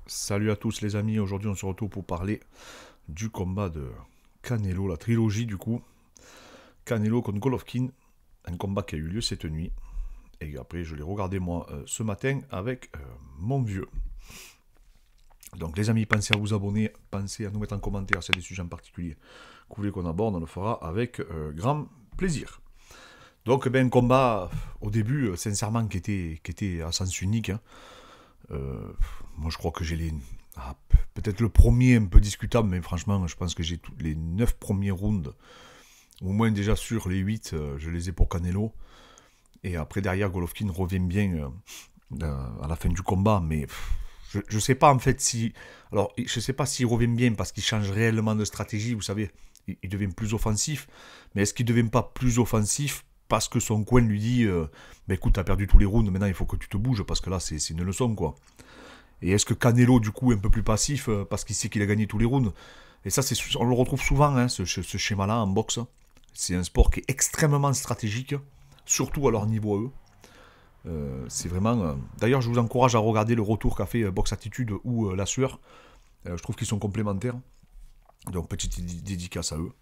Salut à tous les amis, aujourd'hui on se retrouve pour parler du combat de Canelo, la trilogie du coup. Canelo contre Golovkin, un combat qui a eu lieu cette nuit. Et après je l'ai regardé moi ce matin avec mon vieux. Donc les amis, pensez à vous abonner, pensez à nous mettre en commentaire s'il y a des sujets en particulier que vous voulez qu'on aborde, on le fera avec grand plaisir. Donc un combat au début sincèrement qui était à sens unique. Hein. Moi je crois que j'ai les... peut-être le premier un peu discutable, mais franchement je pense que j'ai tous les 9 premiers rounds, au moins déjà sur les 8, je les ai pour Canelo. Et après derrière Golovkin revient bien à la fin du combat, mais je sais pas en fait si... Alors je sais pas s'il revient bien parce qu'il change réellement de stratégie, vous savez, il devient plus offensif, mais est-ce qu'il devient pas plus offensif parce que son coin lui dit bah écoute, t'as perdu tous les rounds, maintenant il faut que tu te bouges parce que là c'est une leçon quoi. Et est-ce que Canelo du coup est un peu plus passif parce qu'il sait qu'il a gagné tous les rounds? Et ça on le retrouve souvent hein, ce schéma-là en boxe. C'est un sport qui est extrêmement stratégique, surtout à leur niveau à eux. C'est vraiment. D'ailleurs, je vous encourage à regarder le retour qu'a fait Box Attitude ou La Sueur. Je trouve qu'ils sont complémentaires. Donc, petite dédicace à eux.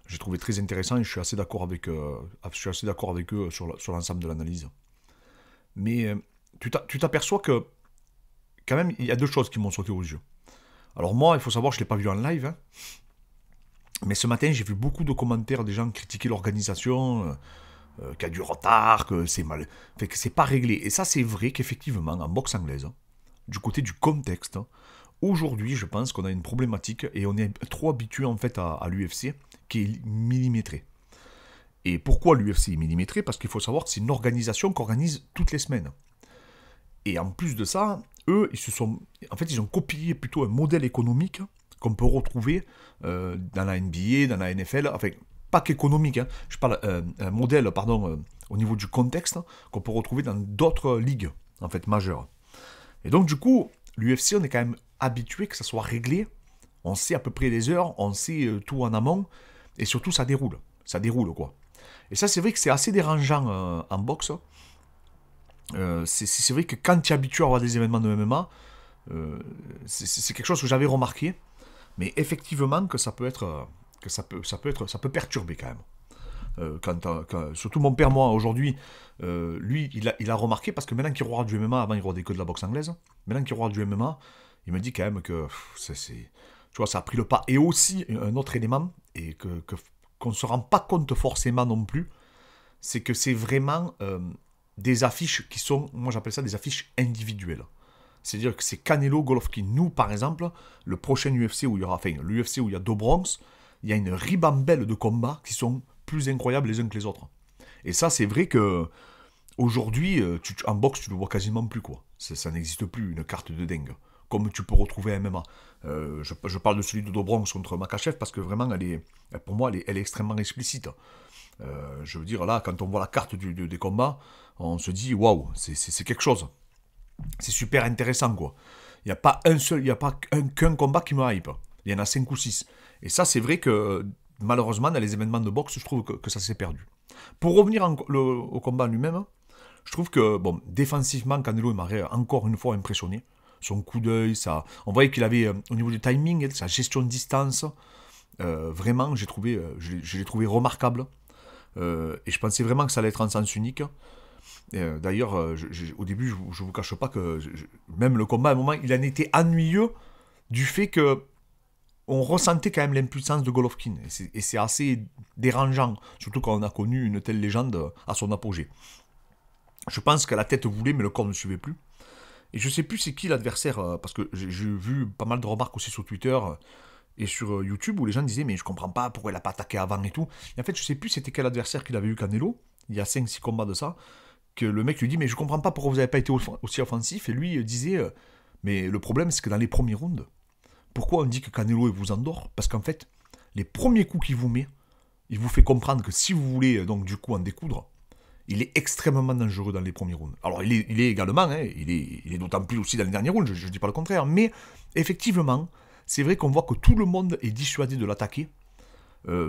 J'ai trouvé très intéressant et je suis assez d'accord avec eux sur l'ensemble de l'analyse. Mais tu t'aperçois que, quand même, il y a deux choses qui m'ont sauté aux yeux. Alors, moi, il faut savoir, je ne l'ai pas vu en live. Hein, mais ce matin, j'ai vu beaucoup de commentaires des gens critiquer l'organisation. Qu'il y a du retard, que c'est mal, fait que c'est pas réglé. Et ça, c'est vrai qu'effectivement, en boxe anglaise, hein, du côté du contexte, hein, aujourd'hui, je pense qu'on a une problématique et on est trop habitué en fait à l'UFC qui est millimétré. Et pourquoi l'UFC est millimétré? Parce qu'il faut savoir que c'est une organisation qui organise toutes les semaines. Et en plus de ça, eux, ils ont copié plutôt un modèle économique qu'on peut retrouver dans la NBA, dans la NFL, enfin, pas qu'économique, hein, je parle un modèle, pardon, au niveau du contexte, qu'on peut retrouver dans d'autres ligues, en fait, majeures. Et donc, du coup, l'UFC, on est quand même habitué que ça soit réglé, on sait à peu près les heures, on sait tout en amont, et surtout, ça déroule, quoi. Et ça, c'est vrai que c'est assez dérangeant en boxe. C'est vrai que quand tu es habitué à avoir des événements de MMA, c'est quelque chose que j'avais remarqué, mais effectivement que ça peut être, ça peut perturber quand même. Surtout mon père, moi, aujourd'hui, lui, il a remarqué, parce que maintenant qu'il regarde du MMA, avant il regardait que de la boxe anglaise, maintenant qu'il regarde du MMA, il me dit quand même que tu vois, ça a pris le pas. Et aussi, un autre élément, et qu'on ne se rend pas compte forcément non plus, c'est que c'est vraiment des affiches qui sont, moi j'appelle ça des affiches individuelles. C'est-à-dire que c'est Canelo, Golovkin. Nous, par exemple, le prochain UFC où il y aura, enfin, l'UFC où il y a deux bronzes, il y a une ribambelle de combats qui sont plus incroyables les uns que les autres. Et ça, c'est vrai que aujourd'hui, en boxe, tu le vois quasiment plus, quoi. Ça n'existe plus, une carte de dingue. Comme tu peux retrouver un MMA. Je parle de celui de Dobronx contre Makachev parce que vraiment, pour moi, elle est extrêmement explicite. Je veux dire, là, quand on voit la carte des combats, on se dit, waouh, c'est quelque chose. C'est super intéressant, quoi. Il n'y a pas il n'y a pas qu'un combat qui me hype. Il y en a 5 ou 6. Et ça, c'est vrai que, malheureusement, dans les événements de boxe, je trouve que ça s'est perdu. Pour revenir au combat lui-même, je trouve que, bon, défensivement, Canelo m'aurait encore une fois impressionné. Son coup d'œil, ça... On voyait qu'il avait, au niveau du timing, sa gestion de distance, vraiment, je l'ai trouvé remarquable. Et je pensais vraiment que ça allait être en sens unique. D'ailleurs, au début, je ne vous cache pas que même le combat, à un moment, il en était ennuyeux du fait que on ressentait quand même l'impuissance de Golovkin. Et c'est assez dérangeant, surtout quand on a connu une telle légende à son apogée. Je pense que la tête voulait, mais le corps ne suivait plus. Et je sais plus c'est qui l'adversaire, parce que j'ai vu pas mal de remarques aussi sur Twitter et sur YouTube où les gens disaient mais je comprends pas pourquoi il a pas attaqué avant et tout. Et en fait, je sais plus c'était quel adversaire qu'il avait eu Canelo, il y a 5-6 combats de ça, que le mec lui dit mais je comprends pas pourquoi vous n'avez pas été aussi offensif, et lui disait mais le problème c'est que dans les premiers rounds, pourquoi on dit que Canelo il vous endort? Parce qu'en fait, les premiers coups qu'il vous met, il vous fait comprendre que si vous voulez donc du coup en découdre, il est extrêmement dangereux dans les premiers rounds. Alors il est également, hein, il est d'autant plus aussi dans les derniers rounds, je ne dis pas le contraire, mais effectivement, c'est vrai qu'on voit que tout le monde est dissuadé de l'attaquer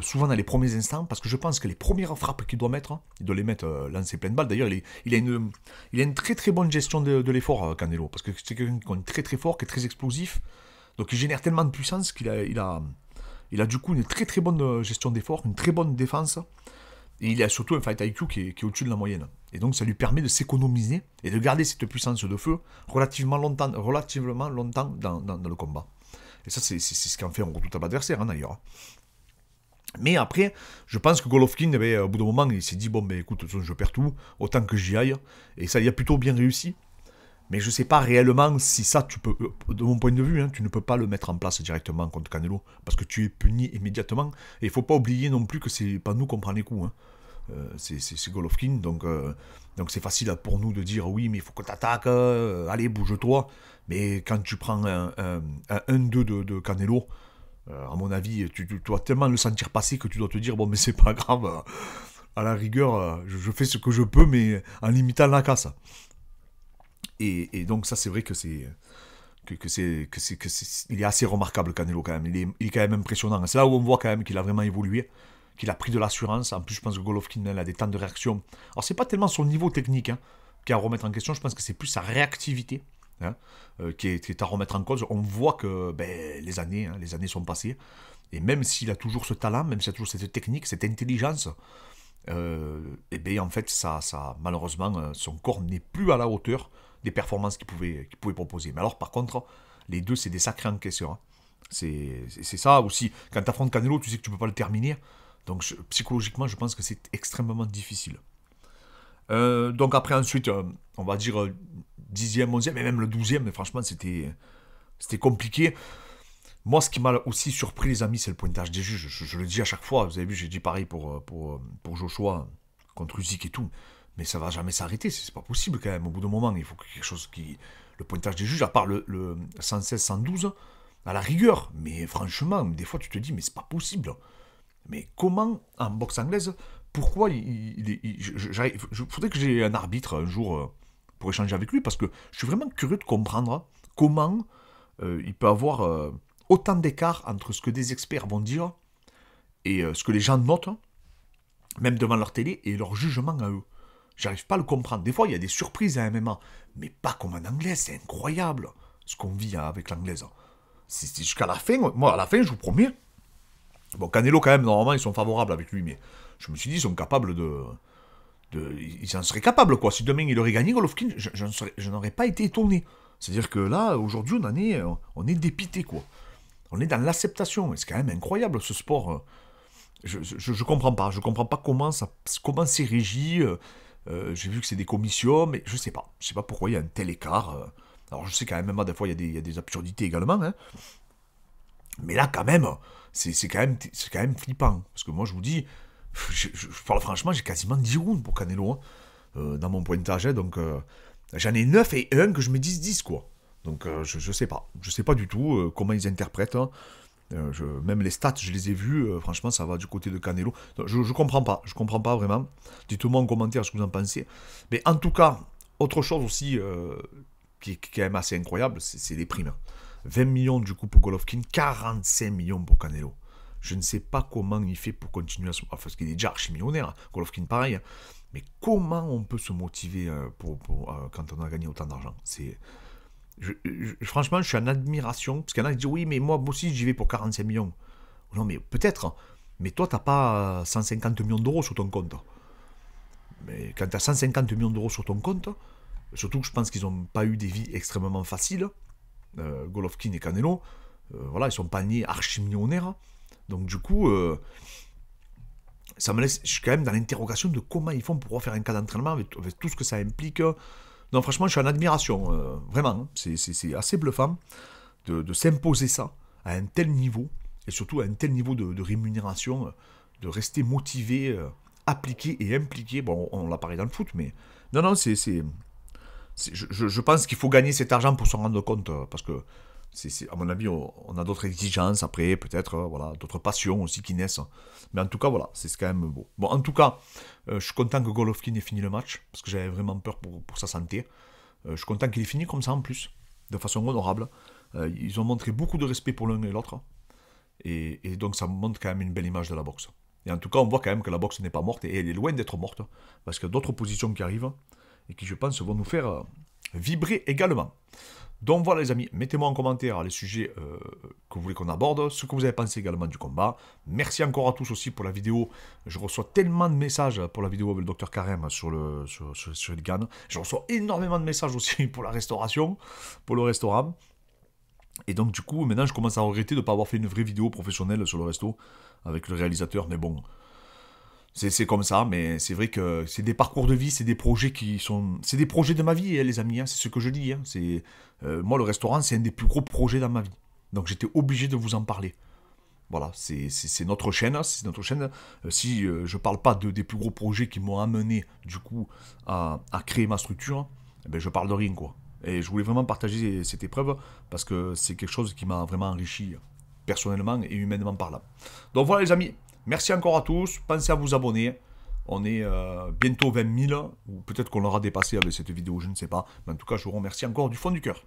souvent dans les premiers instants, parce que je pense que les premières frappes qu'il doit mettre, il doit les mettre lancées pleine balle. D'ailleurs, il a une très très bonne gestion de l'effort, Canelo, parce que c'est quelqu'un qui est très très fort, qui est très explosif, donc il génère tellement de puissance qu'il a du coup une très très bonne gestion d'effort, une très bonne défense, et il a surtout un fight IQ qui est au-dessus de la moyenne. Et donc ça lui permet de s'économiser et de garder cette puissance de feu relativement longtemps dans le combat. Et ça, c'est ce qui en fait un redoutable adversaire, hein, d'ailleurs. Mais après, je pense que Golovkin, au bout d'un moment, il s'est dit, bon, écoute, je perds tout, autant que j'y aille. Et ça, il a plutôt bien réussi. Mais je ne sais pas réellement si ça, tu peux, de mon point de vue, hein, tu ne peux pas le mettre en place directement contre Canelo, parce que tu es puni immédiatement. Et il ne faut pas oublier non plus que c'est pas nous qu'on prend les coups. Hein. C'est Golovkin, donc c'est facile pour nous de dire, oui, mais il faut que tu attaques, allez, bouge-toi. Mais quand tu prends un 1-2 de Canelo, à mon avis, tu dois tellement le sentir passer que tu dois te dire, bon, mais c'est pas grave, à la rigueur, je fais ce que je peux, mais en limitant la casse. Et donc ça, c'est vrai que il est assez remarquable, Canelo, quand même. Il est quand même impressionnant. C'est là où on voit quand même qu'il a vraiment évolué, qu'il a pris de l'assurance. En plus, je pense que Golovkin a des temps de réaction. Alors, c'est pas tellement son niveau technique qui est à remettre en question, je pense que c'est plus sa réactivité. Qui est à remettre en cause. On voit que les années sont passées, et même s'il a toujours ce talent, même s'il a toujours cette technique, cette intelligence, en fait, malheureusement, son corps n'est plus à la hauteur des performances qu'il pouvait proposer. Mais alors, par contre, les deux, c'est des sacrés encaisseurs. Hein. C'est ça aussi. Quand tu affrontes Canelo, tu sais que tu ne peux pas le terminer. Donc, psychologiquement, je pense que c'est extrêmement difficile. Donc après, ensuite, on va dire 10e, 11e, et même le 12e, mais franchement, c'était compliqué. Moi, ce qui m'a aussi surpris, les amis, c'est le pointage des juges. Je le dis à chaque fois, vous avez vu, j'ai dit pareil pour Joshua contre Usyk et tout, mais ça va jamais s'arrêter, c'est pas possible quand même. Au bout d'un moment, il faut quelque chose qui... Le pointage des juges, à part le 116-112, à la rigueur, mais franchement, des fois, tu te dis, mais c'est pas possible. Mais comment, en boxe anglaise, pourquoi faudrait que j'ai un arbitre un jour pour échanger avec lui, parce que je suis vraiment curieux de comprendre comment il peut avoir autant d'écart entre ce que des experts vont dire et ce que les gens notent, même devant leur télé, et leur jugement à eux. J'arrive pas à le comprendre. Des fois, il y a des surprises à MMA, mais pas comme en anglais, c'est incroyable ce qu'on vit avec l'anglaise. C'est jusqu'à la fin, moi à la fin, je vous promets. Bon, Canelo, quand même, normalement, ils sont favorables avec lui, mais je me suis dit, ils sont capables ils en seraient capables, quoi. Si demain il aurait gagné Golovkin, je n'aurais pas été étonné. C'est-à-dire que là, aujourd'hui, on est dépité, quoi. On est dans l'acceptation. Et c'est quand même incroyable, ce sport. Je comprends pas. Je comprends pas comment c'est régi. J'ai vu que c'est des commissions, mais je sais pas. Je sais pas pourquoi il y a un tel écart. Alors, je sais quand même, des fois, il y a des absurdités également, hein. Mais là, quand même, c'est quand même flippant. Parce que moi, je vous dis, je parle franchement, j'ai quasiment 10 rounds pour Canelo dans mon pointage. Donc, j'en ai 9 et 1 que je me dis 10, quoi. Donc, je sais pas. Je sais pas du tout comment ils interprètent. Même les stats, je les ai vus. Franchement, ça va du côté de Canelo. Donc, je comprends pas. Je comprends pas vraiment. Dites-moi en commentaire ce que vous en pensez. Mais en tout cas, autre chose aussi qui est quand même assez incroyable, c'est les primes. 20 millions du coup pour Golovkin, 45 millions pour Canelo. Je ne sais pas comment il fait pour continuer à se... Enfin, parce qu'il est déjà archi-millionnaire, Golovkin pareil. Mais comment on peut se motiver quand on a gagné autant d'argent? Franchement, je suis en admiration. Parce qu'il y en a qui disent, oui, mais moi aussi, j'y vais pour 45 millions. Non, mais peut-être. Mais toi, t'as pas 150 millions d'euros sur ton compte. Mais quand tu as 150 millions d'euros sur ton compte, surtout que je pense qu'ils n'ont pas eu des vies extrêmement faciles, Golovkin et Canelo, voilà, ils sont pas nés archi-millionnaires. Donc du coup, ça me laisse, je suis quand même dans l'interrogation de comment ils font pour pouvoir faire un cas d'entraînement avec tout ce que ça implique. Non, franchement, je suis en admiration, vraiment. Hein. C'est assez bluffant de s'imposer ça à un tel niveau, et surtout à un tel niveau de rémunération, de rester motivé, appliqué et impliqué. Bon, on l'a parlé dans le foot, mais non, je pense qu'il faut gagner cet argent pour s'en rendre compte, parce que, à mon avis, on a d'autres exigences après, peut-être, voilà, d'autres passions aussi qui naissent. Mais en tout cas, voilà, c'est quand même beau. Bon, en tout cas, je suis content que Golovkin ait fini le match, parce que j'avais vraiment peur pour sa santé. Je suis content qu'il ait fini comme ça en plus, de façon honorable. Ils ont montré beaucoup de respect pour l'un et l'autre. Et donc ça montre quand même une belle image de la boxe. Et en tout cas, on voit quand même que la boxe n'est pas morte, et elle est loin d'être morte, parce qu'il y a d'autres positions qui arrivent, et qui, je pense, vont nous faire vibrer également. Donc voilà les amis, mettez-moi en commentaire les sujets que vous voulez qu'on aborde, ce que vous avez pensé également du combat. Merci encore à tous aussi pour la vidéo. Je reçois tellement de messages pour la vidéo avec le Dr Carême sur les GAN. Je reçois énormément de messages aussi pour la restauration, pour le restaurant. Et donc du coup, maintenant je commence à regretter de ne pas avoir fait une vraie vidéo professionnelle sur le resto avec le réalisateur. Mais bon, c'est comme ça, mais c'est vrai que c'est des parcours de vie, c'est des projets qui sont... C'est des projets de ma vie, hein, les amis, hein, c'est ce que je dis. Hein, moi, le restaurant, c'est un des plus gros projets dans ma vie. Donc j'étais obligé de vous en parler. Voilà, c'est notre chaîne, c'est notre chaîne. Si je parle pas des plus gros projets qui m'ont amené, du coup, à créer ma structure, eh ben, je parle de rien, quoi. Et je voulais vraiment partager cette épreuve, parce que c'est quelque chose qui m'a vraiment enrichi, personnellement et humainement parlant. Donc voilà les amis, merci encore à tous, pensez à vous abonner. On est bientôt 20 000, ou peut-être qu'on l'aura dépassé avec cette vidéo, je ne sais pas. Mais en tout cas, je vous remercie encore du fond du cœur.